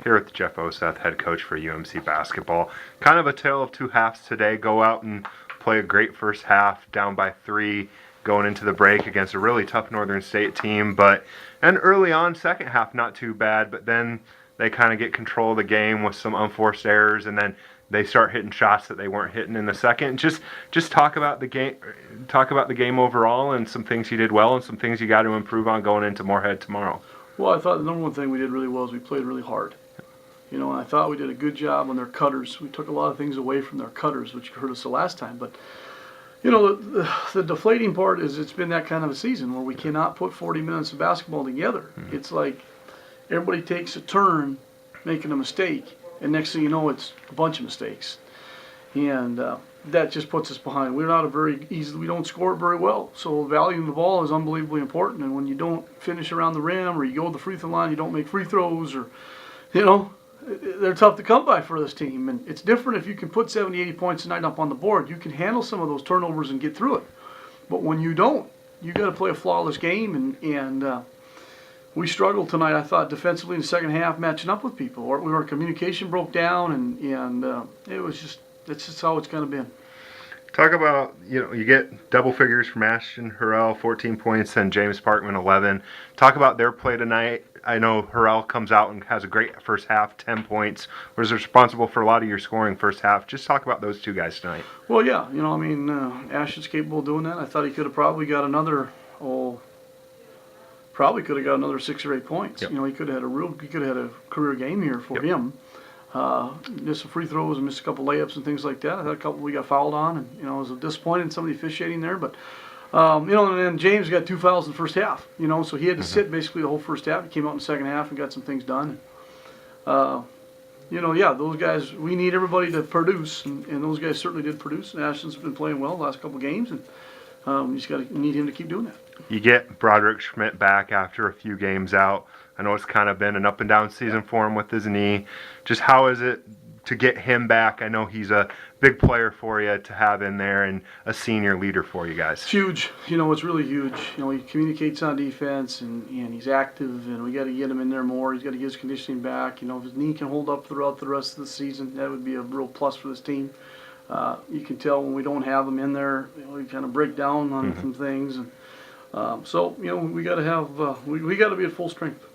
Here with Jeff Oseth, head coach for UMC basketball. Kind of a tale of two halves today. Go out and play a great first half, down by 3, going into the break against a really tough Northern State team. And early on, second half, not too bad, but then they kind of get control of the game with some unforced errors, and then they start hitting shots that they weren't hitting in the second. Just talk about the game. Talk about the game overall, and some things you did well, and some things you got to improve on going into Moorhead tomorrow. Well, I thought the number one thing we did really well is we played really hard. And I thought we did a good job on their cutters. We took a lot of things away from their cutters, which hurt us the last time. But the deflating part is it's been that kind of a season where we cannot put 40 minutes of basketball together. Mm-hmm. It's like everybody takes a turn making a mistake, and next thing you know, it's a bunch of mistakes. And that just puts us behind. We're not we don't score it very well. So valuing the ball is unbelievably important. And when you don't finish around the rim, or you go to the free throw line, you don't make free throws, or, they're tough to come by for this team. And it's different if you can put 70, 80 points a night up on the board. You can handle some of those turnovers and get through it. But when you don't, you got to play a flawless game. And we struggled tonight, I thought, defensively in the second half, matching up with people. Our communication broke down, and it was just, that's just how it's kind of been. Talk about, you get double figures from Ashton Harrell, 14 points, and James Parkman, 11. Talk about their play tonight. I know Harrell comes out and has a great first half, 10 points, was responsible for a lot of your scoring first half. Just talk about those two guys tonight. Well, yeah, Ashton's capable of doing that. I thought he could have probably got another 6 or 8 points. Yep. He could have had a career game here for him. Missed some free throws and missed a couple layups and things like that. I had a couple we got fouled on, and I was disappointed in some of the officiating there. But and then James got 2 fouls in the first half. So he had to sit basically the whole first half. He came out in the second half and got some things done. Those guys, we need everybody to produce, and those guys certainly did produce. And Ashton's been playing well the last couple games, and you just need him to keep doing that. You get Broderick Schmidt back after a few games out. I know it's kind of been an up and down season for him with his knee. Just how is it to get him back? I know he's a big player for you to have in there and a senior leader for you guys. It's huge. It's really huge. He communicates on defense, and he's active, and we got to get him in there more. He's got to get his conditioning back. If his knee can hold up throughout the rest of the season, that would be a real plus for this team. You can tell when we don't have him in there, we kind of break down on some things. And we got to have we got to be at full strength.